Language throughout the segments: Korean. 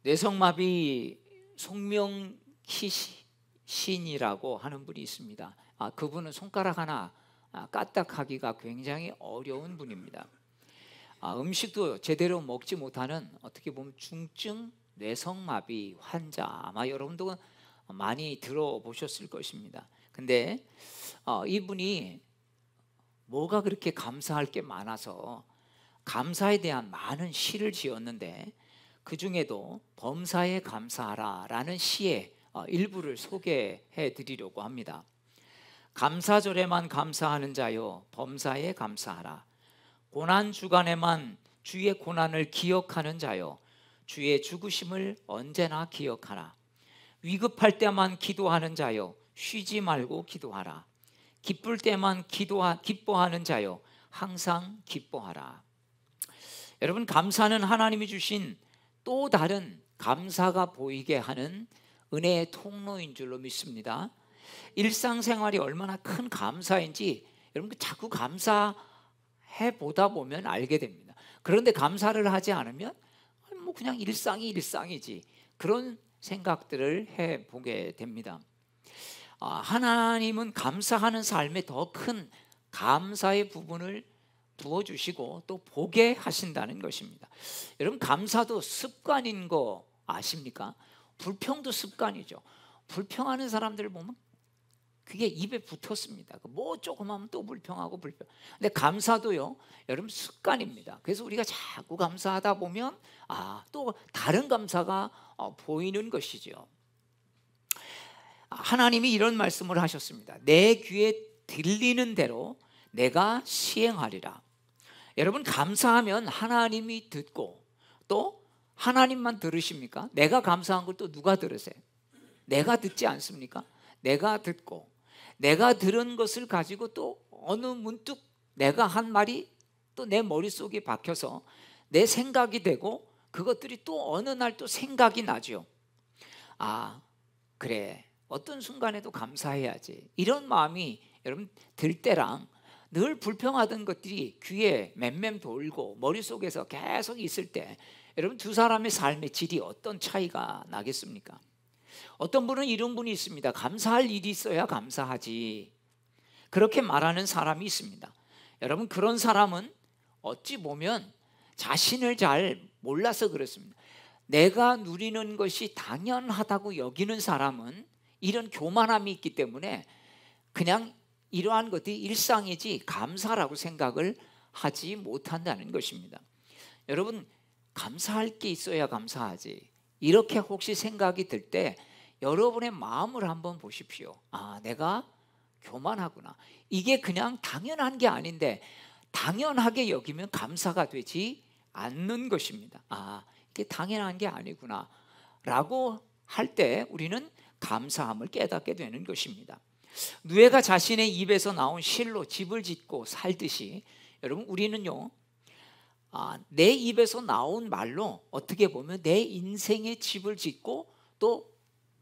뇌성마비 송명희 시인이라고 하는 분이 있습니다. 그분은 손가락 하나 까딱하기가 굉장히 어려운 분입니다. 음식도 제대로 먹지 못하는 어떻게 보면 중증 뇌성마비 환자, 아마 여러분도 많이 들어보셨을 것입니다. 근데 이분이 뭐가 그렇게 감사할 게 많아서 감사에 대한 많은 시를 지었는데, 그 중에도 범사에 감사하라 라는 시의 일부를 소개해 드리려고 합니다. 감사절에만 감사하는 자여 범사에 감사하라. 고난주간에만 주의 고난을 기억하는 자여 주의 죽으심을 언제나 기억하라. 위급할 때만 기도하는 자여 쉬지 말고 기도하라. 기쁠 때만 기뻐하는 자여 항상 기뻐하라. 여러분, 감사는 하나님이 주신 또 다른 감사가 보이게 하는 은혜의 통로인 줄로 믿습니다. 일상생활이 얼마나 큰 감사인지 여러분 자꾸 감사해 보다 보면 알게 됩니다. 그런데 감사를 하지 않으면 그냥 일상이 일상이지, 그런 생각들을 해보게 됩니다. 하나님은 감사하는 삶에 더 큰 감사의 부분을 부어주시고 또 보게 하신다는 것입니다. 여러분, 감사도 습관인 거 아십니까? 불평도 습관이죠. 불평하는 사람들을 보면 그게 입에 붙었습니다. 뭐 조금 하면 또 불평하고 불평. 근데 감사도요, 여러분 습관입니다. 그래서 우리가 자꾸 감사하다 보면 또 다른 감사가 보이는 것이죠. 하나님이 이런 말씀을 하셨습니다. 내 귀에 들리는 대로 내가 시행하리라. 여러분, 감사하면 하나님이 듣고, 또 하나님만 들으십니까? 내가 감사한 걸 또 누가 들으세요? 내가 듣지 않습니까? 내가 듣고, 내가 들은 것을 가지고 또 어느 문득 내가 한 말이 또 내 머릿속에 박혀서 내 생각이 되고, 그것들이 또 어느 날 또 생각이 나죠. 그래, 어떤 순간에도 감사해야지, 이런 마음이 여러분 들 때랑 늘 불평하던 것들이 귀에 맴맴 돌고 머릿속에서 계속 있을 때, 여러분 두 사람의 삶의 질이 어떤 차이가 나겠습니까? 어떤 분은 이런 분이 있습니다. 감사할 일이 있어야 감사하지, 그렇게 말하는 사람이 있습니다. 여러분, 그런 사람은 어찌 보면 자신을 잘 몰라서 그렇습니다. 내가 누리는 것이 당연하다고 여기는 사람은 이런 교만함이 있기 때문에 그냥 이러한 것들이 일상이지 감사라고 생각을 하지 못한다는 것입니다. 여러분, 감사할 게 있어야 감사하지, 이렇게 혹시 생각이 들 때 여러분의 마음을 한번 보십시오. 내가 교만하구나. 이게 그냥 당연한 게 아닌데 당연하게 여기면 감사가 되지 않는 것입니다. 이게 당연한 게 아니구나 라고 할 때 우리는 감사함을 깨닫게 되는 것입니다. 누에가 자신의 입에서 나온 실로 집을 짓고 살듯이, 여러분 우리는요, 내 입에서 나온 말로 어떻게 보면 내 인생의 집을 짓고 또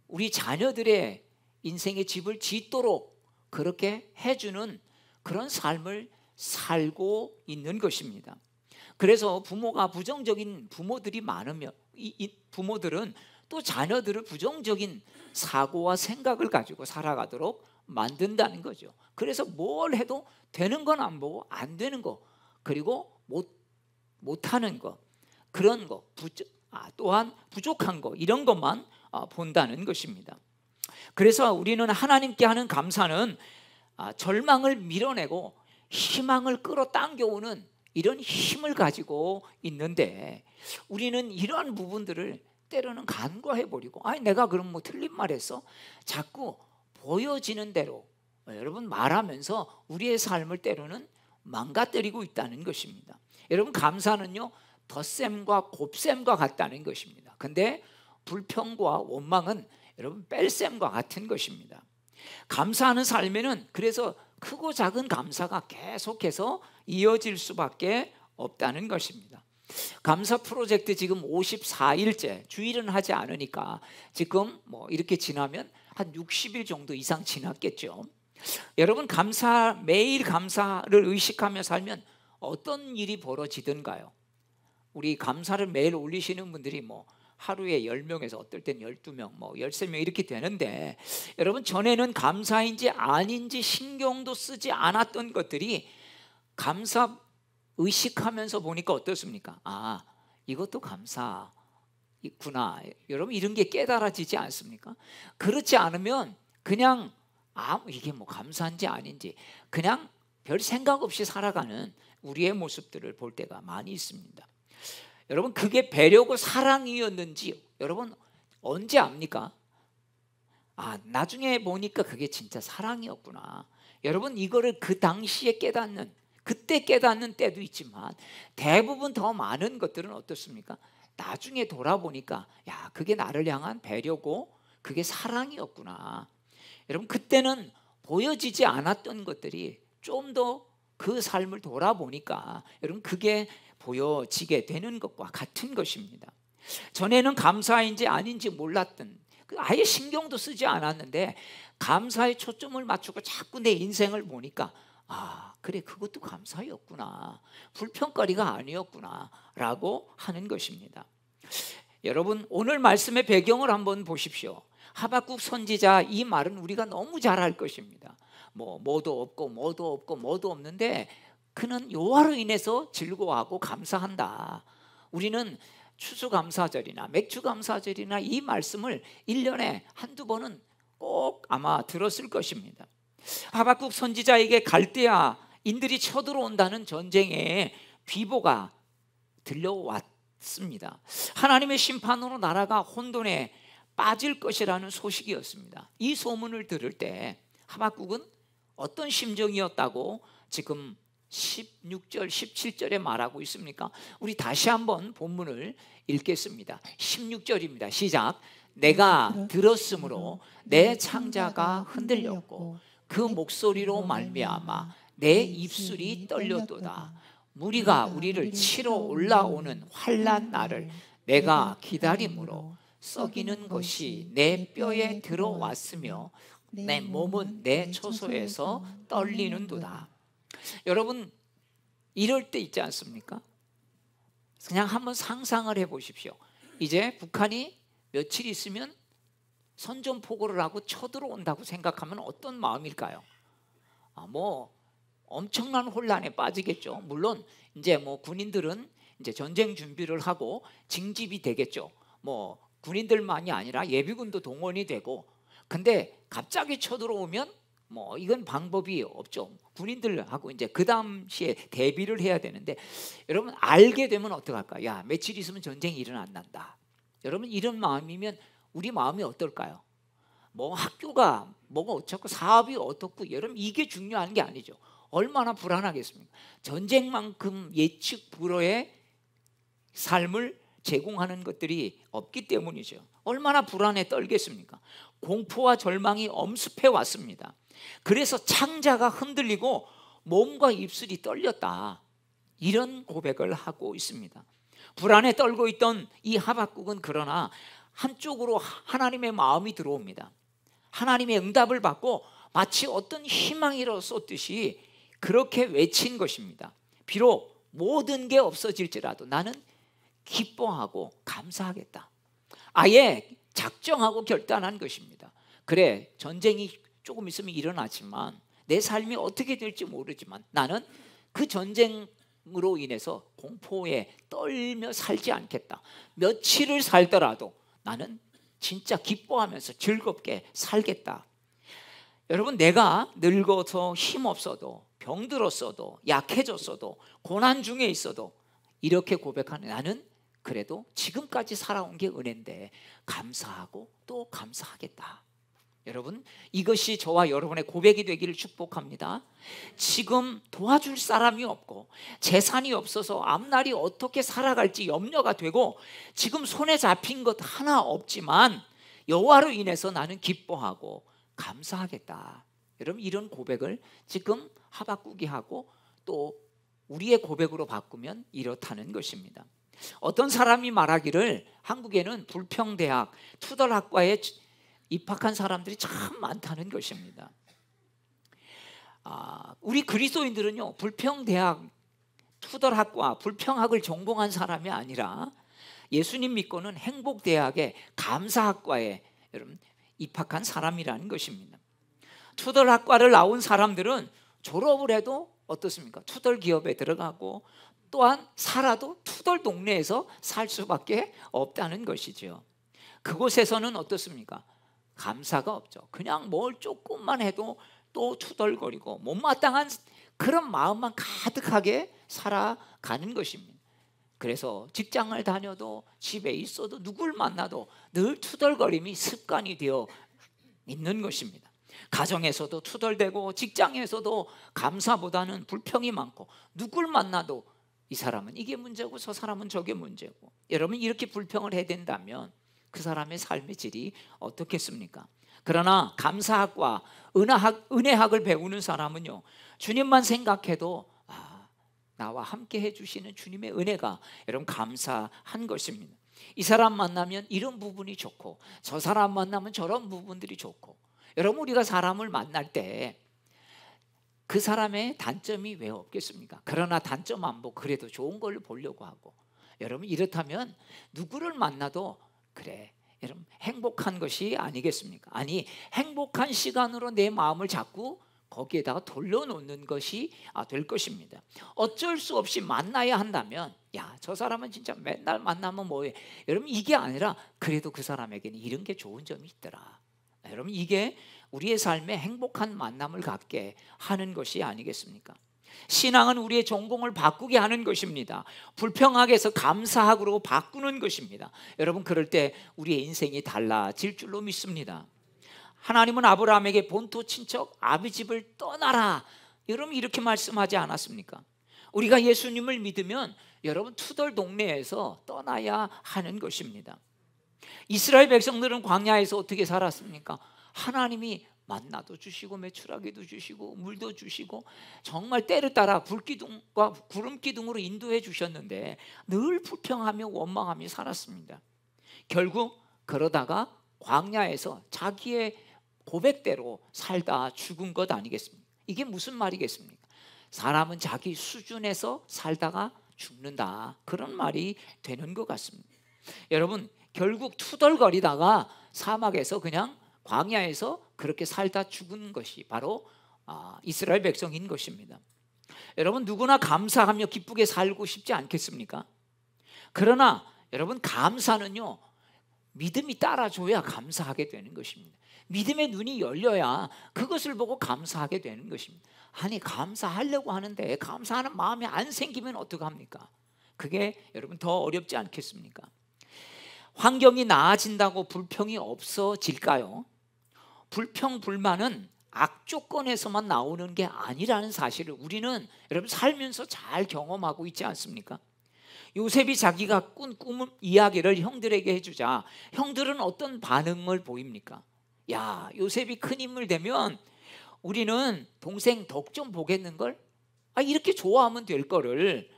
우리 자녀들의 인생의 집을 짓도록 그렇게 해주는 그런 삶을 살고 있는 것입니다. 그래서 부모가 부정적인 부모들이 많으면 이 부모들은 또 자녀들을 부정적인 사고와 생각을 가지고 살아가도록 만든다는 거죠. 그래서 뭘 해도 되는 건 안 보고 안 되는 거, 그리고 못하는 거, 그런 거, 또한 부족한 거, 이런 것만 본다는 것입니다. 그래서 우리는 하나님께 하는 감사는 절망을 밀어내고 희망을 끌어당겨오는 이런 힘을 가지고 있는데, 우리는 이러한 부분들을 때로는 간과해버리고 내가 그럼 틀린 말 했어? 자꾸 보여지는 대로 여러분 말하면서 우리의 삶을 때로는 망가뜨리고 있다는 것입니다. 여러분, 감사는요 덧셈과 곱셈과 같다는 것입니다. 근데 불평과 원망은 여러분 뺄셈과 같은 것입니다. 감사하는 삶에는 그래서 크고 작은 감사가 계속해서 이어질 수밖에 없다는 것입니다. 감사 프로젝트 지금 54일째, 주일은 하지 않으니까 지금 이렇게 지나면 한 60일 정도 이상 지났겠죠. 여러분, 매일 감사를 의식하며 살면 어떤 일이 벌어지던가요? 우리 감사를 매일 올리시는 분들이 하루에 10명에서 어떨 땐 12명, 뭐 13명 이렇게 되는데, 여러분 전에는 감사인지 아닌지 신경도 쓰지 않았던 것들이 감사 의식하면서 보니까 어떻습니까? 아, 이것도 감사 있구나. 여러분 이런 게 깨달아지지 않습니까? 그렇지 않으면 그냥 이게 뭐 감사인지 아닌지 그냥 별 생각 없이 살아가는 우리의 모습들을 볼 때가 많이 있습니다. 여러분 그게 배려고 사랑이었는지 여러분 언제 압니까? 나중에 보니까 그게 진짜 사랑이었구나. 여러분 이거를 그 당시에 그때 깨닫는 때도 있지만 대부분 더 많은 것들은 어떻습니까? 나중에 돌아보니까 야, 그게 나를 향한 배려고 그게 사랑이었구나. 여러분 그때는 보여지지 않았던 것들이 좀 더 그 삶을 돌아보니까 여러분 그게 보여지게 되는 것과 같은 것입니다. 전에는 감사인지 아닌지 몰랐던, 아예 신경도 쓰지 않았는데 감사에 초점을 맞추고 자꾸 내 인생을 보니까 그래 그것도 감사였구나, 불평거리가 아니었구나 라고 하는 것입니다. 여러분 오늘 말씀의 배경을 한번 보십시오. 하박국 선지자 이 말은 우리가 너무 잘 알 것입니다. 뭐도 없고 없는데 그는 여호와로 인해서 즐거워하고 감사한다. 우리는 추수감사절이나 맥주감사절이나 이 말씀을 1년에 한두 번은 꼭 아마 들었을 것입니다. 하박국 선지자에게 갈대아인들이 쳐들어온다는 전쟁의 비보가 들려왔습니다. 하나님의 심판으로 나라가 혼돈에 빠질 것이라는 소식이었습니다. 이 소문을 들을 때 하박국은 어떤 심정이었다고 지금 16절 17절에 말하고 있습니까? 우리 다시 한번 본문을 읽겠습니다. 16절입니다. 시작. 내가 들었으므로 내 창자가 흔들렸고 그 목소리로 말미암아 내 입술이 떨렸도다. 무리가 우리를 치러 올라오는 환난 날을 내가 기다림으로 썩이는 것이 내 뼈에 들어왔으며 내 몸은 내 초소에서 떨리는도다. 여러분 이럴 때 있지 않습니까? 그냥 한번 상상을 해보십시오. 이제 북한이 며칠 있으면 선전포고를 하고 쳐들어온다고 생각하면 어떤 마음일까요? 뭐 엄청난 혼란에 빠지겠죠. 물론 이제 뭐 군인들은 이제 전쟁 준비를 하고 징집이 되겠죠. 뭐 군인들만이 아니라 예비군도 동원이 되고, 근데 갑자기 쳐들어오면 뭐 이건 방법이 없죠. 군인들하고 이제 그 당시에 대비를 해야 되는데, 여러분 알게 되면 어떡할까? 야, 며칠 있으면 전쟁이 일어난다. 여러분 이런 마음이면 우리 마음이 어떨까요? 뭐 학교가 뭐가 어쩌고 사업이 어떻고, 여러분 이게 중요한 게 아니죠. 얼마나 불안하겠습니까? 전쟁만큼 예측 불허의 삶을 제공하는 것들이 없기 때문이죠. 얼마나 불안에 떨겠습니까? 공포와 절망이 엄습해 왔습니다. 그래서 창자가 흔들리고 몸과 입술이 떨렸다, 이런 고백을 하고 있습니다. 불안에 떨고 있던 이 하박국은 그러나 한쪽으로 하나님의 마음이 들어옵니다. 하나님의 응답을 받고 마치 어떤 희망이로 쏟듯이 그렇게 외친 것입니다. 비록 모든 게 없어질지라도 나는 기뻐하고 감사하겠다. 아예 작정하고 결단한 것입니다. 그래, 전쟁이 조금 있으면 일어나지만 내 삶이 어떻게 될지 모르지만 나는 그 전쟁으로 인해서 공포에 떨며 살지 않겠다. 며칠을 살더라도 나는 진짜 기뻐하면서 즐겁게 살겠다. 여러분, 내가 늙어서 힘없어도 병들었어도 약해졌어도 고난 중에 있어도 이렇게 고백하는, 나는 그래도 지금까지 살아온 게 은혜인데 감사하고 또 감사하겠다. 여러분, 이것이 저와 여러분의 고백이 되기를 축복합니다. 지금 도와줄 사람이 없고 재산이 없어서 앞날이 어떻게 살아갈지 염려가 되고 지금 손에 잡힌 것 하나 없지만 여호와로 인해서 나는 기뻐하고 감사하겠다. 여러분, 이런 고백을 지금 하박국이 하고 또 우리의 고백으로 바꾸면 이렇다는 것입니다. 어떤 사람이 말하기를 한국에는 불평대학, 투덜학과에 입학한 사람들이 참 많다는 것입니다. 우리 그리스도인들은요, 불평대학, 투덜학과, 불평학을 전공한 사람이 아니라 예수님 믿고는 행복대학의 감사학과에 여러분 입학한 사람이라는 것입니다. 투덜학과를 나온 사람들은 졸업을 해도 어떻습니까? 투덜 기업에 들어가고 또한 살아도 투덜 동네에서 살 수밖에 없다는 것이죠. 그곳에서는 어떻습니까? 감사가 없죠. 그냥 뭘 조금만 해도 또 투덜거리고 못마땅한 그런 마음만 가득하게 살아가는 것입니다. 그래서 직장을 다녀도 집에 있어도 누굴 만나도 늘 투덜거림이 습관이 되어 있는 것입니다. 가정에서도 투덜대고 직장에서도 감사보다는 불평이 많고 누굴 만나도 이 사람은 이게 문제고 저 사람은 저게 문제고. 여러분 이렇게 불평을 해야 된다면 그 사람의 삶의 질이 어떻겠습니까? 그러나 감사학과 은혜학을 배우는 사람은요, 주님만 생각해도 나와 함께 해주시는 주님의 은혜가 여러분 감사한 것입니다. 이 사람 만나면 이런 부분이 좋고 저 사람 만나면 저런 부분들이 좋고. 여러분 우리가 사람을 만날 때 그 사람의 단점이 왜 없겠습니까? 그러나 단점 안 보고 그래도 좋은 걸 보려고 하고. 여러분 이렇다면 누구를 만나도 그래 여러분 행복한 것이 아니겠습니까? 아니 행복한 시간으로 내 마음을 자꾸 거기에다가 돌려놓는 것이 될 것입니다. 어쩔 수 없이 만나야 한다면 야, 저 사람은 진짜 맨날 만나면 뭐해. 여러분 이게 아니라 그래도 그 사람에게는 이런 게 좋은 점이 있더라. 여러분 이게 우리의 삶에 행복한 만남을 갖게 하는 것이 아니겠습니까? 신앙은 우리의 전공을 바꾸게 하는 것입니다. 불평하게서 감사하고 바꾸는 것입니다. 여러분 그럴 때 우리의 인생이 달라질 줄로 믿습니다. 하나님은 아브라함에게 본토 친척 아비 집을 떠나라, 여러분 이렇게 말씀하지 않았습니까? 우리가 예수님을 믿으면 여러분 투덜 동네에서 떠나야 하는 것입니다. 이스라엘 백성들은 광야에서 어떻게 살았습니까? 하나님이 만나도 주시고 메추라기도 주시고 물도 주시고 정말 때를 따라 불기둥과 구름기둥으로 인도해 주셨는데 늘 불평하며 원망하며 살았습니다. 결국 그러다가 광야에서 자기의 고백대로 살다 죽은 것 아니겠습니까? 이게 무슨 말이겠습니까? 사람은 자기 수준에서 살다가 죽는다, 그런 말이 되는 것 같습니다. 여러분 결국 투덜거리다가 사막에서 그냥 광야에서 그렇게 살다 죽은 것이 바로 이스라엘 백성인 것입니다. 여러분 누구나 감사하며 기쁘게 살고 싶지 않겠습니까? 그러나 여러분 감사는요 믿음이 따라줘야 감사하게 되는 것입니다. 믿음의 눈이 열려야 그것을 보고 감사하게 되는 것입니다. 아니 감사하려고 하는데 감사하는 마음이 안 생기면 어떡합니까? 그게 여러분 더 어렵지 않겠습니까? 환경이 나아진다고 불평이 없어질까요? 불평 불만은 악조건에서만 나오는 게 아니라는 사실을 우리는 여러분 살면서 잘 경험하고 있지 않습니까? 요셉이 자기가 꾼 꿈 이야기를 형들에게 해주자 형들은 어떤 반응을 보입니까? 야, 요셉이 큰 인물 되면 우리는 동생 덕 좀 보겠는걸? 이렇게 좋아하면 될 거를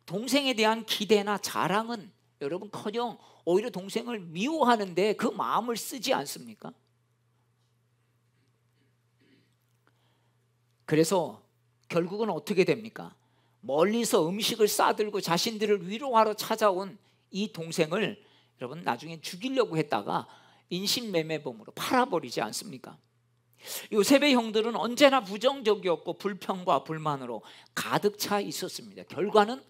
동생에 대한 기대나 자랑은 여러분커녕 오히려 동생을 미워하는데 그 마음을 쓰지 않습니까? 그래서 결국은 어떻게 됩니까? 멀리서 음식을 싸들고 자신들을 위로하러 찾아온 이 동생을 여러분 나중에 죽이려고 했다가 인신매매범으로 팔아버리지 않습니까? 요셉의 형들은 언제나 부정적이었고 불평과 불만으로 가득 차 있었습니다. 결과는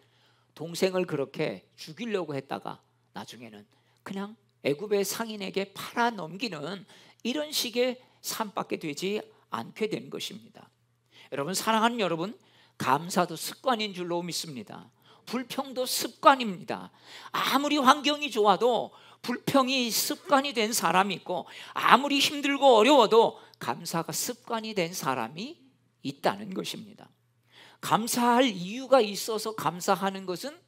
동생을 그렇게 죽이려고 했다가 나중에는 그냥 애굽의 상인에게 팔아 넘기는 이런 식의 삶밖에 되지 않게 된 것입니다. 여러분 사랑하는 여러분, 감사도 습관인 줄로 믿습니다. 불평도 습관입니다. 아무리 환경이 좋아도 불평이 습관이 된 사람이 있고 아무리 힘들고 어려워도 감사가 습관이 된 사람이 있다는 것입니다. 감사할 이유가 있어서 감사하는 것은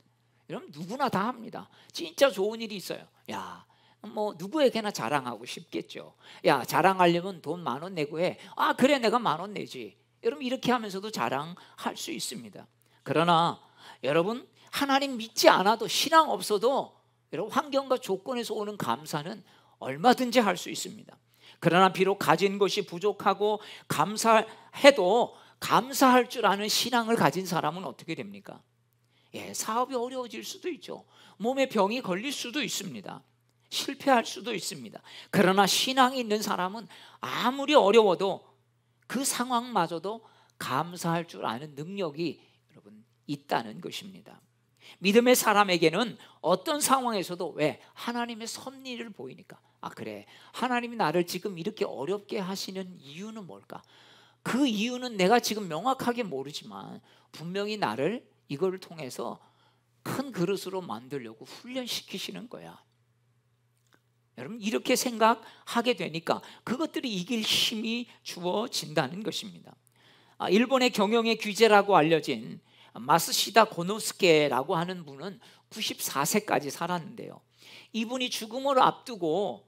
여러분 누구나 다 합니다. 진짜 좋은 일이 있어요. 야, 뭐 누구에게나 자랑하고 싶겠죠. 야, 자랑하려면 돈 10,000원 내고 해. 그래 내가 10,000원 내지. 여러분 이렇게 하면서도 자랑할 수 있습니다. 그러나 여러분 하나님 믿지 않아도 신앙 없어도 여러분 환경과 조건에서 오는 감사는 얼마든지 할 수 있습니다. 그러나 비록 가진 것이 부족하고 감사해도 감사할 줄 아는 신앙을 가진 사람은 어떻게 됩니까? 사업이 어려워질 수도 있죠. 몸에 병이 걸릴 수도 있습니다. 실패할 수도 있습니다. 그러나 신앙이 있는 사람은 아무리 어려워도 그 상황마저도 감사할 줄 아는 능력이 여러분 있다는 것입니다. 믿음의 사람에게는 어떤 상황에서도 왜 하나님의 섭리를 보이니까 그래, 하나님이 나를 지금 이렇게 어렵게 하시는 이유는 뭘까? 그 이유는 내가 지금 명확하게 모르지만 분명히 나를 이걸 통해서 큰 그릇으로 만들려고 훈련시키시는 거야. 여러분 이렇게 생각하게 되니까 그것들이 이길 힘이 주어진다는 것입니다. 일본의 경영의 귀재라고 알려진 마스시다 고노스케라고 하는 분은 94세까지 살았는데요, 이분이 죽음을 앞두고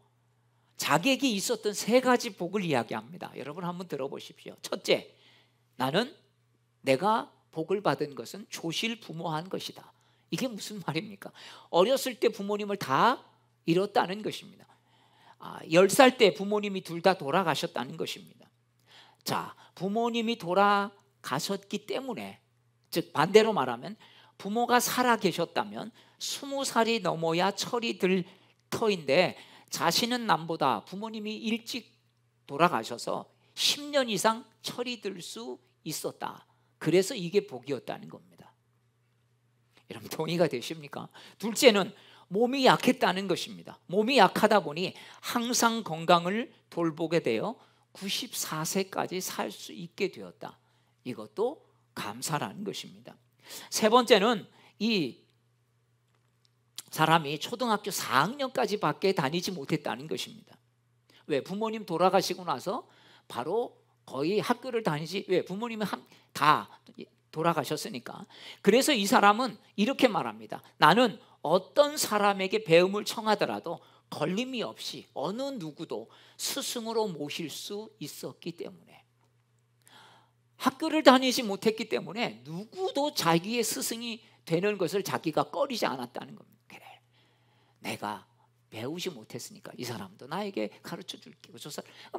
자객이 있었던 3가지 복을 이야기합니다. 여러분 한번 들어보십시오. 첫째, 나는 내가 복을 받은 것은 조실부모한 것이다. 이게 무슨 말입니까? 어렸을 때 부모님을 다 잃었다는 것입니다. 10살 때 부모님이 둘 다 돌아가셨다는 것입니다. 자, 부모님이 돌아가셨기 때문에, 즉 반대로 말하면 부모가 살아 계셨다면 20살이 넘어야 철이 들 터인데 자신은 남보다 부모님이 일찍 돌아가셔서 10년 이상 철이 들 수 있었다. 그래서 이게 복이었다는 겁니다. 여러분 동의가 되십니까? 둘째는 몸이 약했다는 것입니다. 몸이 약하다 보니 항상 건강을 돌보게 되어 94세까지 살 수 있게 되었다. 이것도 감사라는 것입니다. 세 번째는 이 사람이 초등학교 4학년까지 밖에 다니지 못했다는 것입니다. 왜? 부모님 돌아가시고 나서 바로 거의 학교를 다니지, 왜? 부모님이 다 돌아가셨으니까. 그래서 이 사람은 이렇게 말합니다. 나는 어떤 사람에게 배움을 청하더라도 걸림이 없이 어느 누구도 스승으로 모실 수 있었기 때문에, 학교를 다니지 못했기 때문에 누구도 자기의 스승이 되는 것을 자기가 꺼리지 않았다는 겁니다. 그래, 내가 배우지 못했으니까 이 사람도 나에게 가르쳐 줄게.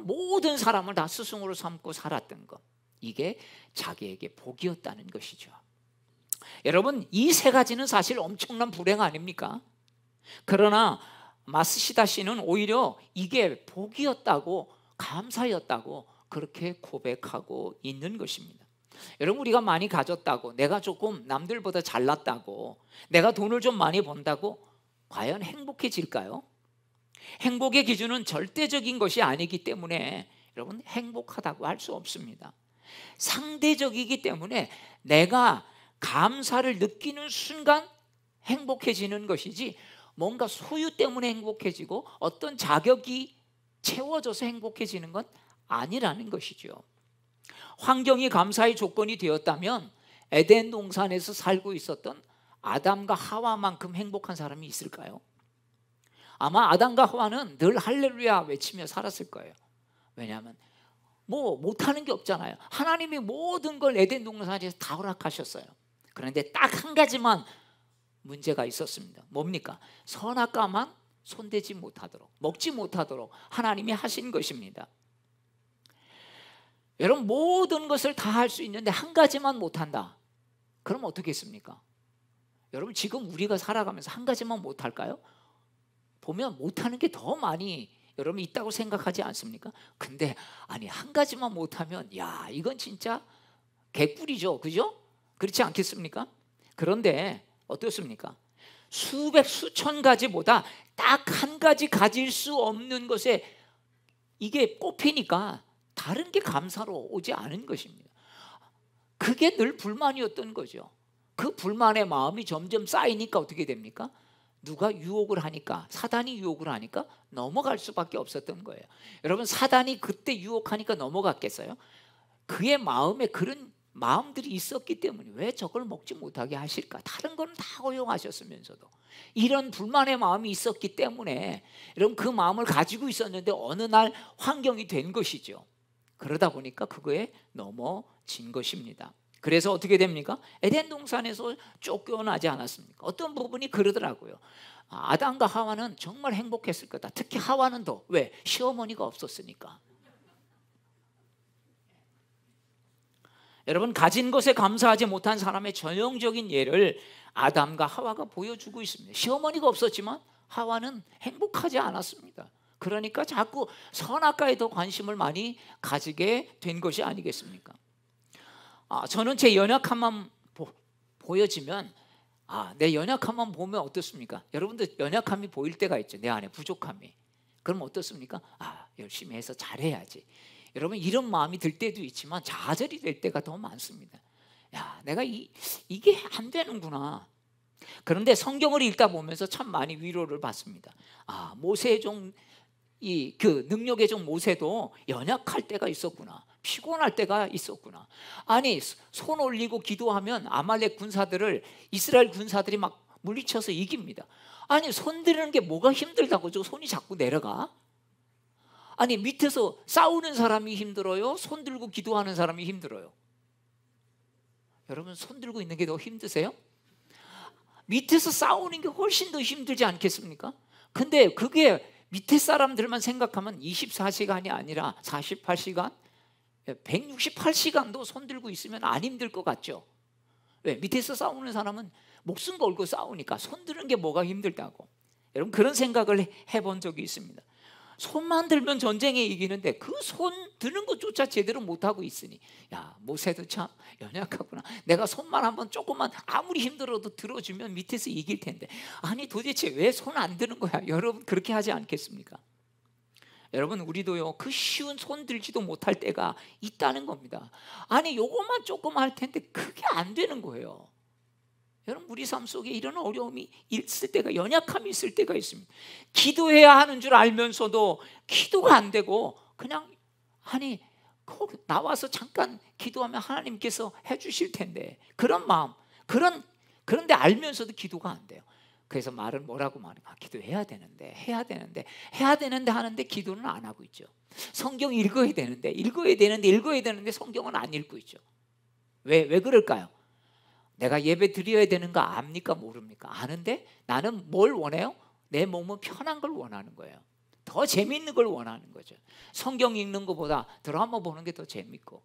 모든 사람을 다 스승으로 삼고 살았던 것, 이게 자기에게 복이었다는 것이죠. 여러분 이 3가지는 사실 엄청난 불행 아닙니까? 그러나 마스시다 씨는 오히려 이게 복이었다고, 감사였다고 그렇게 고백하고 있는 것입니다. 여러분 우리가 많이 가졌다고, 내가 조금 남들보다 잘났다고, 내가 돈을 좀 많이 번다고 과연 행복해질까요? 행복의 기준은 절대적인 것이 아니기 때문에 여러분 행복하다고 할 수 없습니다. 상대적이기 때문에 내가 감사를 느끼는 순간 행복해지는 것이지, 뭔가 소유 때문에 행복해지고 어떤 자격이 채워져서 행복해지는 건 아니라는 것이죠. 환경이 감사의 조건이 되었다면 에덴 동산에서 살고 있었던 아담과 하와만큼 행복한 사람이 있을까요? 아마 아담과 하와는 늘 할렐루야 외치며 살았을 거예요. 왜냐하면 뭐 못하는 게 없잖아요. 하나님이 모든 걸 에덴 동산에서 다 허락하셨어요. 그런데 딱 한 가지만 문제가 있었습니다. 뭡니까? 선악과만 손대지 못하도록, 먹지 못하도록 하나님이 하신 것입니다. 여러분 모든 것을 다 할 수 있는데 한 가지만 못한다. 그럼 어떻겠습니까? 여러분 지금 우리가 살아가면서 한 가지만 못할까요? 보면 못하는 게 더 많이 여러분 있다고 생각하지 않습니까? 근데 아니 한 가지만 못하면 야 이건 진짜 개꿀이죠, 그죠? 그렇지 않겠습니까? 그런데 어떻습니까? 수백 수천 가지보다 딱 한 가지 가질 수 없는 것에 이게 꼽히니까 다른 게 감사로 오지 않은 것입니다. 그게 늘 불만이었던 거죠. 그 불만의 마음이 점점 쌓이니까 어떻게 됩니까? 누가 유혹을 하니까, 사단이 유혹을 하니까 넘어갈 수밖에 없었던 거예요. 여러분 사단이 그때 유혹하니까 넘어갔겠어요? 그의 마음에 그런 마음들이 있었기 때문에 왜 저걸 먹지 못하게 하실까? 다른 건 다 허용하셨으면서도 이런 불만의 마음이 있었기 때문에 여러분 그 마음을 가지고 있었는데 어느 날 환경이 된 것이죠. 그러다 보니까 그거에 넘어진 것입니다. 그래서 어떻게 됩니까? 에덴 동산에서 쫓겨나지 않았습니까? 어떤 부분이 그러더라고요. 아담과 하와는 정말 행복했을 거다. 특히 하와는 더. 왜? 시어머니가 없었으니까. 여러분 가진 것에 감사하지 못한 사람의 전형적인 예를 아담과 하와가 보여주고 있습니다. 시어머니가 없었지만 하와는 행복하지 않았습니다. 그러니까 자꾸 선악과에 더 관심을 많이 가지게 된 것이 아니겠습니까? 저는 제 연약함만 보여지면 내 연약함만 보면 어떻습니까? 여러분들 연약함이 보일 때가 있죠. 내 안에 부족함이. 그럼 어떻습니까? 열심히 해서 잘해야지. 여러분 이런 마음이 들 때도 있지만 좌절이 될 때가 더 많습니다. 내가 이게 안 되는구나. 그런데 성경을 읽다 보면서 참 많이 위로를 받습니다. 모세의 종, 그 능력의 종 모세도 연약할 때가 있었구나. 피곤할 때가 있었구나. 아니 손 올리고 기도하면 아말렉 군사들을 이스라엘 군사들이 막 물리쳐서 이깁니다. 아니 손 드는 게 뭐가 힘들다고 저 손이 자꾸 내려가? 아니 밑에서 싸우는 사람이 힘들어요? 손 들고 기도하는 사람이 힘들어요? 여러분 손 들고 있는 게 더 힘드세요? 밑에서 싸우는 게 훨씬 더 힘들지 않겠습니까? 근데 그게 밑에 사람들만 생각하면 24시간이 아니라 48시간, 168시간도 손 들고 있으면 안 힘들 것 같죠? 왜? 밑에서 싸우는 사람은 목숨 걸고 싸우니까 손 드는 게 뭐가 힘들다고. 여러분 그런 생각을 해본 적이 있습니다. 손만 들면 전쟁에 이기는데 그 손 드는 것조차 제대로 못하고 있으니 모세도 참 연약하구나. 내가 손만 한번 조금만 아무리 힘들어도 들어주면 밑에서 이길 텐데. 아니 도대체 왜 손 안 드는 거야? 여러분 그렇게 하지 않겠습니까? 여러분 우리도요 그 쉬운 손 들지도 못할 때가 있다는 겁니다. 아니 요것만 조금 할 텐데 그게 안 되는 거예요. 여러분 우리 삶 속에 이런 어려움이 있을 때가, 연약함이 있을 때가 있습니다. 기도해야 하는 줄 알면서도 기도가 안 되고 그냥 나와서 잠깐 기도하면 하나님께서 해주실 텐데 그런 마음, 그런데 알면서도 기도가 안 돼요. 그래서 말은 뭐라고 말해요? 기도해야 되는데 해야 되는데 하는데 기도는 안 하고 있죠. 성경 읽어야 되는데 성경은 안 읽고 있죠. 왜 그럴까요? 내가 예배 드려야 되는 거 압니까 모릅니까? 아는데 나는 뭘 원해요? 내 몸은 편한 걸 원하는 거예요. 더 재밌는 걸 원하는 거죠. 성경 읽는 것보다 드라마 보는 게 더 재밌고,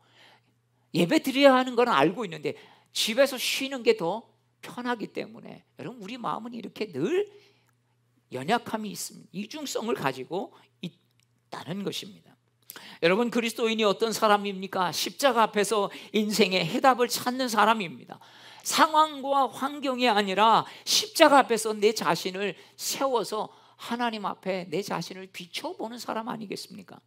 예배 드려야 하는 건 알고 있는데 집에서 쉬는 게 더 편하기 때문에 여러분 우리 마음은 이렇게 늘 연약함이 있습니다. 이중성을 가지고 있다는 것입니다. 여러분 그리스도인이 어떤 사람입니까? 십자가 앞에서 인생의 해답을 찾는 사람입니다. 상황과 환경이 아니라 십자가 앞에서 내 자신을 세워서 하나님 앞에 내 자신을 비춰보는 사람 아니겠습니까?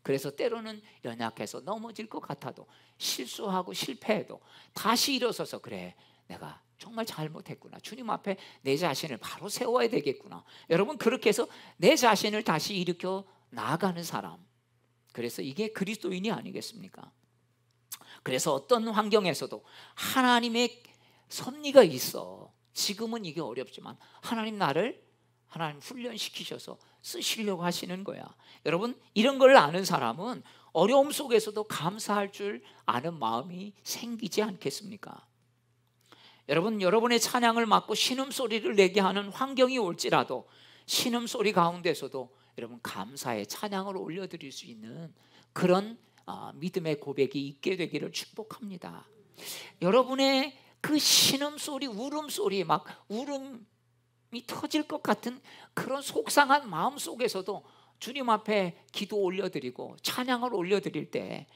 그래서 때로는 연약해서 넘어질 것 같아도, 실수하고 실패해도 다시 일어서서 그래 내가 정말 잘못했구나, 주님 앞에 내 자신을 바로 세워야 되겠구나. 여러분 그렇게 해서 내 자신을 다시 일으켜 나아가는 사람, 그래서 이게 그리스도인이 아니겠습니까? 그래서 어떤 환경에서도 하나님의 섭리가 있어. 지금은 이게 어렵지만 하나님 훈련시키셔서 쓰시려고 하시는 거야. 여러분 이런 걸 아는 사람은 어려움 속에서도 감사할 줄 아는 마음이 생기지 않겠습니까? 여러분 여러분의 찬양을 맡고 신음소리를 내게 하는 환경이 올지라도 신음소리 가운데서도 여러분 감사의 찬양을 올려드릴 수 있는 그런 믿음의 고백이 있게 되기를 축복합니다. 여러분의 그 신음소리, 울음소리, 막 울음이 터질 것 같은 그런 속상한 마음 속에서도 주님 앞에 기도 올려드리고 찬양을 올려드릴 때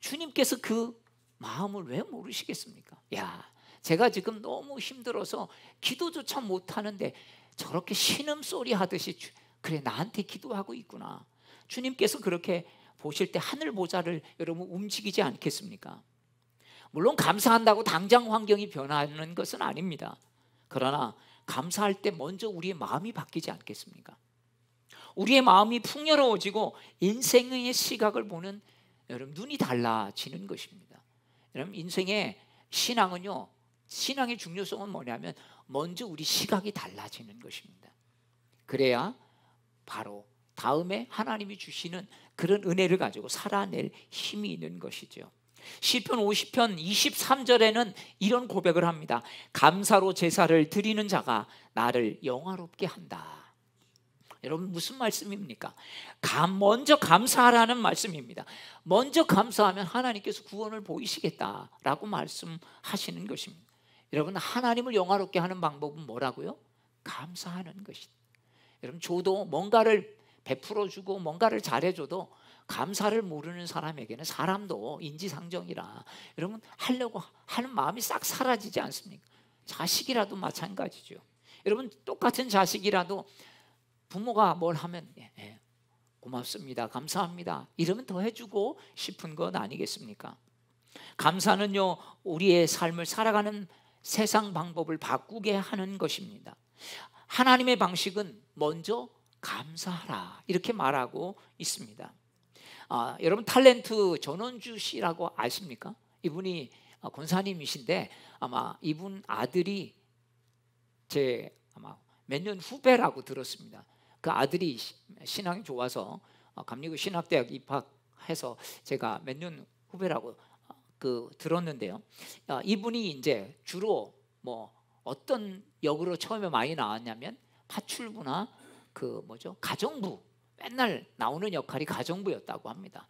주님께서 그 마음을 왜 모르시겠습니까? 제가 지금 너무 힘들어서 기도조차 못하는데 저렇게 신음소리 하듯이 그래 나한테 기도하고 있구나. 주님께서 그렇게 보실 때 하늘 보좌를 여러분 움직이지 않겠습니까? 물론 감사한다고 당장 환경이 변하는 것은 아닙니다. 그러나 감사할 때 먼저 우리의 마음이 바뀌지 않겠습니까? 우리의 마음이 풍요로워지고 인생의 시각을 보는 여러분 눈이 달라지는 것입니다. 여러분 인생의 신앙은요, 신앙의 중요성은 뭐냐면 먼저 우리 시각이 달라지는 것입니다. 그래야 바로 다음에 하나님이 주시는 그런 은혜를 가지고 살아낼 힘이 있는 것이죠. 시편 50편 23절에는 이런 고백을 합니다. 감사로 제사를 드리는 자가 나를 영화롭게 한다. 여러분 무슨 말씀입니까? 먼저 감사하라는 말씀입니다. 먼저 감사하면 하나님께서 구원을 보이시겠다라고 말씀하시는 것입니다. 여러분, 하나님을 영화롭게 하는 방법은 뭐라고요? 감사하는 것이다. 여러분, 저도 뭔가를 베풀어주고 뭔가를 잘해줘도 감사를 모르는 사람에게는 사람도 인지상정이라 여러분 하려고 하는 마음이 싹 사라지지 않습니까? 자식이라도 마찬가지죠. 여러분, 똑같은 자식이라도 부모가 뭘 하면 고맙습니다, 감사합니다 이러면 더 해주고 싶은 건 아니겠습니까? 감사는요, 우리의 삶을 살아가는 세상 방법을 바꾸게 하는 것입니다. 하나님의 방식은 먼저 감사하라 이렇게 말하고 있습니다. 여러분, 탤런트 전원주 씨라고 아십니까? 이분이 권사님이신데 아마 이분 아들이 제 아마 몇 년 후배라고 들었습니다. 그 아들이 신앙이 좋아서 감리교 신학대학 입학해서 제가 몇 년 후배라고 들었는데요. 이분이 이제 주로 뭐 어떤 역으로 처음에 많이 나왔냐면 파출부나 가정부, 맨날 나오는 역할이 가정부였다고 합니다.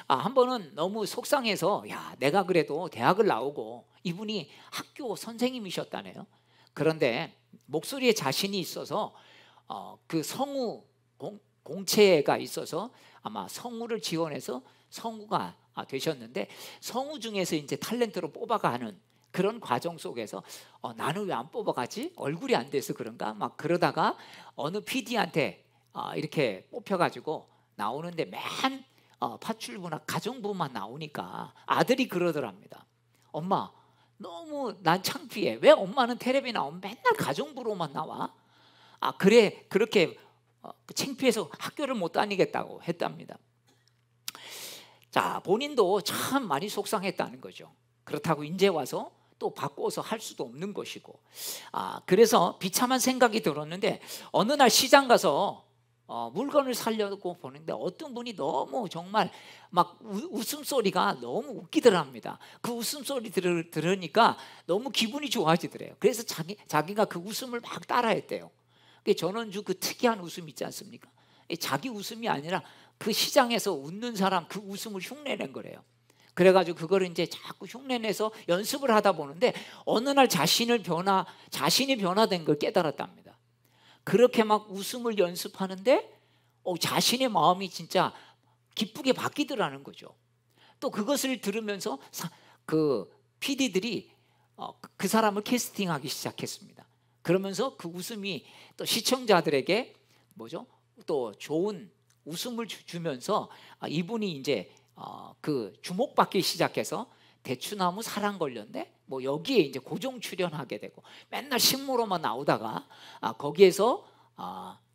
한 번은 너무 속상해서 내가 그래도 대학을 나오고, 이분이 학교 선생님이셨다네요. 그런데 목소리에 자신이 있어서 그 성우 공채가 있어서 아마 성우를 지원해서 성우가 되셨는데, 성우 중에서 이제 탤런트로 뽑아가는 그런 과정 속에서 나는 왜 안 뽑아가지? 얼굴이 안 돼서 그런가? 막 그러다가 어느 PD한테 이렇게 뽑혀가지고 나오는데 맨 파출부나 가정부만 나오니까 아들이 그러더랍니다. 엄마, 너무 난 창피해. 왜 엄마는 텔레비 나오면 맨날 가정부로만 나와? 그래, 그렇게 창피해서 학교를 못 다니겠다고 했답니다. 자, 본인도 참 많이 속상했다는 거죠. 그렇다고 이제 와서 또 바꿔서 할 수도 없는 것이고, 그래서 비참한 생각이 들었는데 어느 날 시장 가서 물건을 사려고 보는데 어떤 분이 너무 정말 막 웃음소리가 너무 웃기더랍니다. 그 웃음소리 들으니까 너무 기분이 좋아지더래요. 그래서 자기가 그 웃음을 막 따라했대요. 전원주 그 특이한 웃음 있지 않습니까? 자기 웃음이 아니라 그 시장에서 웃는 사람 그 웃음을 흉내낸 거래요. 그래가지고 그거를 이제 자꾸 흉내내서 연습을 하다 보는데 어느 날 자신이 변화된 걸 깨달았답니다. 그렇게 막 웃음을 연습하는데 자신의 마음이 진짜 기쁘게 바뀌더라는 거죠. 또 그것을 들으면서 그 PD들이 그 사람을 캐스팅하기 시작했습니다. 그러면서 그 웃음이 또 시청자들에게 또 좋은 웃음을 주면서 이분이 이제 그 주목받기 시작해서 대추나무 사랑 걸렸네, 뭐 여기에 이제 고정 출연하게 되고 맨날 신문으로만 나오다가 거기에서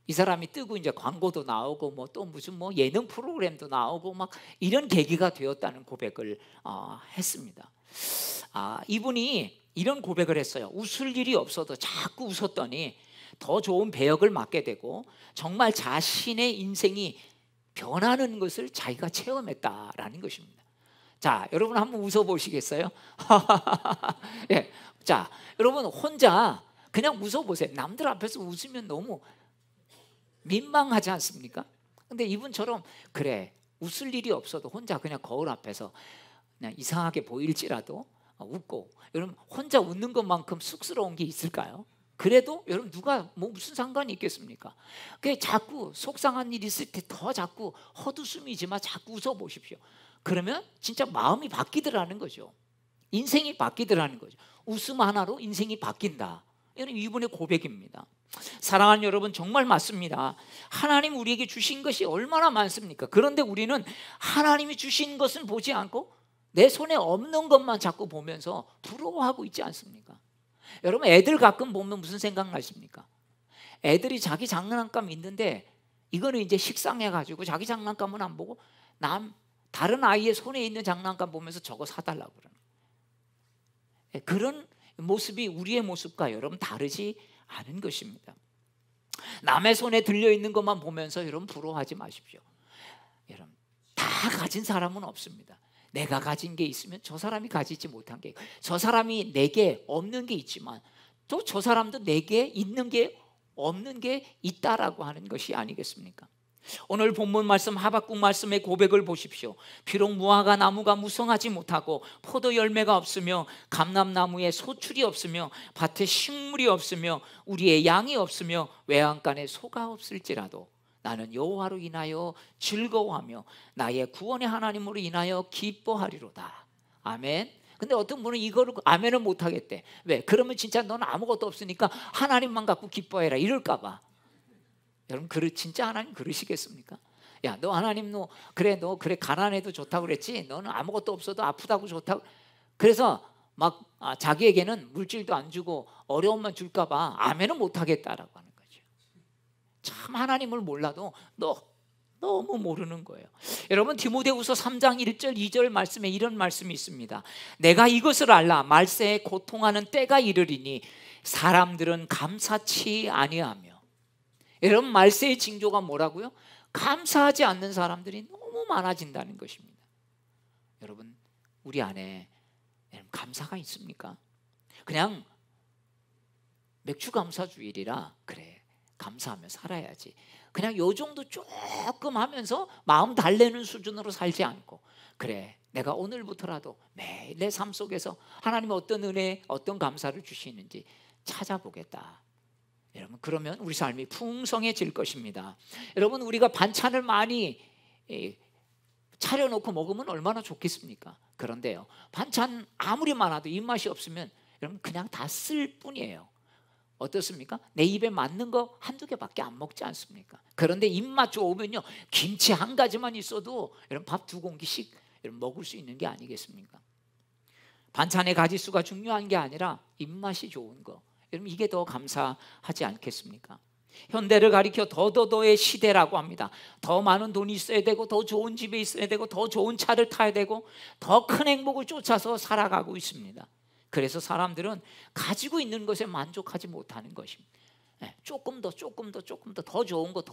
이 사람이 뜨고 이제 광고도 나오고 뭐 또 무슨 뭐 예능 프로그램도 나오고 막 이런 계기가 되었다는 고백을 했습니다. 이분이 이런 고백을 했어요. 웃을 일이 없어도 자꾸 웃었더니 더 좋은 배역을 맡게 되고 정말 자신의 인생이 변하는 것을 자기가 체험했다라는 것입니다. 자, 여러분 한번 웃어보시겠어요? 예. 자, 여러분 혼자 그냥 웃어보세요. 남들 앞에서 웃으면 너무 민망하지 않습니까? 근데 이분처럼 그래, 웃을 일이 없어도 혼자 그냥 거울 앞에서 그냥 이상하게 보일지라도 웃고, 여러분 혼자 웃는 것만큼 쑥스러운 게 있을까요? 그래도 여러분 누가 뭐 무슨 상관이 있겠습니까? 그게 자꾸 속상한 일 있을 때 더 자꾸 헛웃음이지만 자꾸 웃어보십시오. 그러면 진짜 마음이 바뀌더라는 거죠. 인생이 바뀌더라는 거죠. 웃음 하나로 인생이 바뀐다. 이건 이분의 고백입니다. 사랑하는 여러분, 정말 맞습니다. 하나님 우리에게 주신 것이 얼마나 많습니까? 그런데 우리는 하나님이 주신 것은 보지 않고 내 손에 없는 것만 자꾸 보면서 부러워하고 있지 않습니까? 여러분, 애들 가끔 보면 무슨 생각 나십니까? 애들이 자기 장난감 있는데 이거는 이제 식상해가지고 자기 장난감은 안 보고 다른 아이의 손에 있는 장난감 보면서 저거 사달라고 그러는 거예요. 그런 모습이 우리의 모습과 여러분 다르지 않은 것입니다. 남의 손에 들려있는 것만 보면서 여러분 부러워하지 마십시오. 여러분, 다 가진 사람은 없습니다. 내가 가진 게 있으면 저 사람이 가지지 못한 게 있고, 저 사람이 내게 없는 게 있지만 또 저 사람도 내게 있는 게 없는 게 있다라고 하는 것이 아니겠습니까? 오늘 본문 말씀 하박국 말씀의 고백을 보십시오. 비록 무화과 나무가 무성하지 못하고 포도 열매가 없으며 감람나무에 소출이 없으며 밭에 식물이 없으며 우리의 양이 없으며 외양간에 소가 없을지라도 나는 여호와로 인하여 즐거워하며 나의 구원의 하나님으로 인하여 기뻐하리로다. 아멘. 근데 어떤 분은 이거를 아멘을 못하겠대. 왜? 그러면 진짜 너는 아무것도 없으니까 하나님만 갖고 기뻐해라 이럴까 봐. 여러분, 진짜 하나님 그러시겠습니까? 야, 너 하나님 너 그래 가난해도 좋다고 그랬지, 너는 아무것도 없어도 아프다고 좋다고. 그래서 막 자기에게는 물질도 안 주고 어려움만 줄까 봐 아멘은 못하겠다라고 하는 거죠. 참 하나님을 몰라도 너무 모르는 거예요. 여러분, 디모데후서 3장 1절 2절 말씀에 이런 말씀이 있습니다. 내가 이것을 알라. 말세에 고통하는 때가 이르리니 사람들은 감사치 아니하며. 여러분, 말세의 징조가 뭐라고요? 감사하지 않는 사람들이 너무 많아진다는 것입니다. 여러분, 우리 안에 감사가 있습니까? 그냥 맥주 감사주일이라 그래 감사하며 살아야지, 그냥 요 정도 조금 하면서 마음 달래는 수준으로 살지 않고, 그래 내가 오늘부터라도 매일 내 삶 속에서 하나님이 어떤 은혜, 어떤 감사를 주시는지 찾아보겠다. 여러분, 그러면 우리 삶이 풍성해질 것입니다. 여러분, 우리가 반찬을 많이 차려놓고 먹으면 얼마나 좋겠습니까? 그런데요, 반찬 아무리 많아도 입맛이 없으면 여러분 그냥 다 쓸 뿐이에요. 어떻습니까? 내 입에 맞는 거 한두 개밖에 안 먹지 않습니까? 그런데 입맛 좋으면요, 김치 한 가지만 있어도 여러분 밥 2공기씩 여러분 먹을 수 있는 게 아니겠습니까? 반찬의 가지수가 중요한 게 아니라 입맛이 좋은 거, 여러분 이게 더 감사하지 않겠습니까? 현대를 가리켜 더더더의 시대라고 합니다. 더 많은 돈이 있어야 되고, 더 좋은 집에 있어야 되고, 더 좋은 차를 타야 되고, 더 큰 행복을 쫓아서 살아가고 있습니다. 그래서 사람들은 가지고 있는 것에 만족하지 못하는 것입니다. 조금 더 더 좋은 거,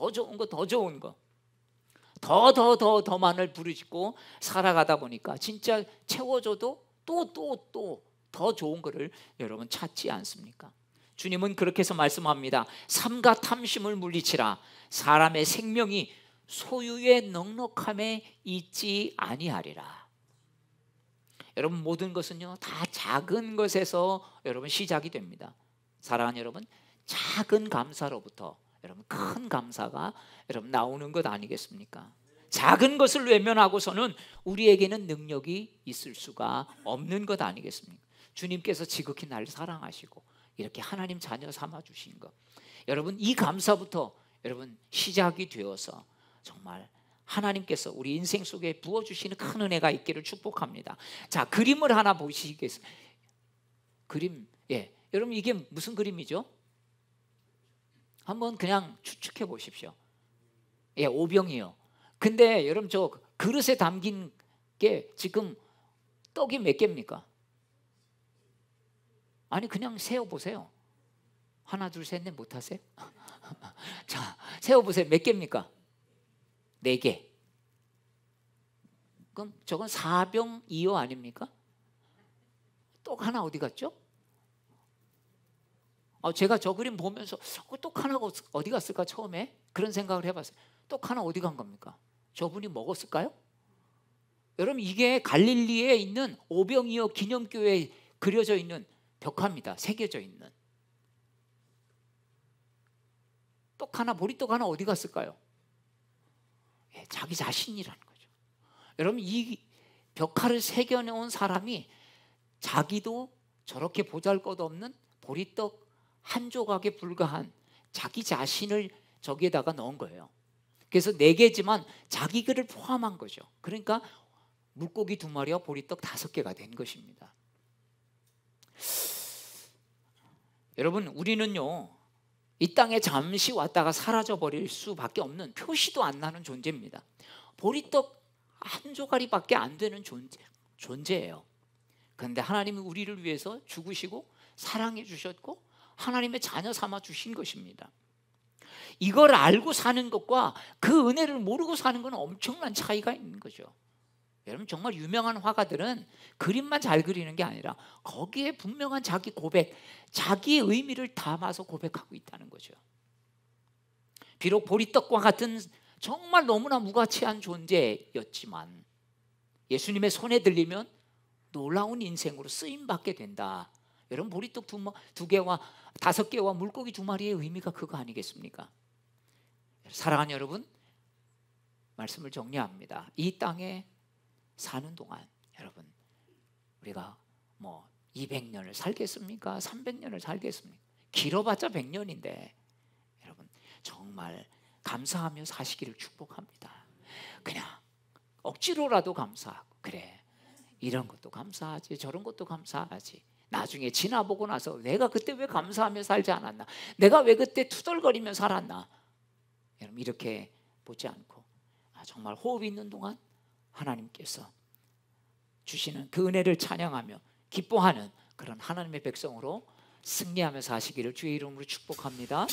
더만을 부르짖고 살아가다 보니까 진짜 채워줘도 또 더 좋은 거를 여러분 찾지 않습니까? 주님은 그렇게 해서 말씀합니다. 삼가 탐심을 물리치라. 사람의 생명이 소유의 넉넉함에 있지 아니하리라. 여러분, 모든 것은요 다 작은 것에서 여러분 시작이 됩니다. 사랑하는 여러분, 작은 감사로부터 여러분 큰 감사가 여러분 나오는 것 아니겠습니까? 작은 것을 외면하고서는 우리에게는 능력이 있을 수가 없는 것 아니겠습니까? 주님께서 지극히 나를 사랑하시고 이렇게 하나님 자녀 삼아 주신 것, 여러분 이 감사부터 여러분 시작이 되어서 정말 하나님께서 우리 인생 속에 부어주시는 큰 은혜가 있기를 축복합니다. 자, 그림을 하나 보시겠어요? 그림, 여러분 이게 무슨 그림이죠? 한번 그냥 추측해 보십시오. 오병이요. 근데 여러분 저 그릇에 담긴 게 지금 떡이 몇 개입니까? 아니 그냥 세어보세요. 하나 둘 셋 넷 못하세요? 자, 세어보세요. 몇 개입니까? 4개. 그럼 저건 4병 2호 아닙니까? 떡 하나 어디 갔죠? 제가 저 그림 보면서 떡 하나가 어디 갔을까 처음에 그런 생각을 해봤어요. 떡 하나 어디 간 겁니까? 저분이 먹었을까요? 여러분, 이게 갈릴리에 있는 오병이어 기념교회에 그려져 있는 벽화입니다. 새겨져 있는 떡 하나, 보리떡 하나 어디 갔을까요? 자기 자신이라는 거죠. 여러분, 이 벽화를 새겨놓은 사람이 자기도 저렇게 보잘것없는 보리떡 한 조각에 불과한 자기 자신을 저기에다가 넣은 거예요. 그래서 4개지만 자기 글을 포함한 거죠. 그러니까 물고기 2마리와 보리떡 5개가 된 것입니다. 여러분, 우리는요 이 땅에 잠시 왔다가 사라져 버릴 수밖에 없는, 표시도 안 나는 존재입니다. 보리떡 한 조각이밖에 안 되는 존재예요. 그런데 하나님이 우리를 위해서 죽으시고 사랑해 주셨고 하나님의 자녀 삼아 주신 것입니다. 이걸 알고 사는 것과 그 은혜를 모르고 사는 건 엄청난 차이가 있는 거죠. 여러분, 정말 유명한 화가들은 그림만 잘 그리는 게 아니라 거기에 분명한 자기 고백, 자기의 의미를 담아서 고백하고 있다는 거죠. 비록 보리떡과 같은 정말 너무나 무가치한 존재였지만 예수님의 손에 들리면 놀라운 인생으로 쓰임받게 된다. 여러분, 보리떡 두 개와 5개와 물고기 2마리의 의미가 그거 아니겠습니까? 사랑하는 여러분, 말씀을 정리합니다. 이 땅에 사는 동안 여러분, 우리가 200년을 살겠습니까? 300년을 살겠습니까? 길어봤자 100년인데 여러분, 정말 감사하며 사시기를 축복합니다. 그냥 억지로라도 감사하고, 그래, 이런 것도 감사하지, 저런 것도 감사하지, 나중에 지나보고 나서 내가 그때 왜 감사하며 살지 않았나, 내가 왜 그때 투덜거리며 살았나, 여러분, 이렇게 보지 않고 정말 호흡이 있는 동안 하나님께서 주시는 그 은혜를 찬양하며 기뻐하는 그런 하나님의 백성으로 승리하며 사시기를 주의 이름으로 축복합니다.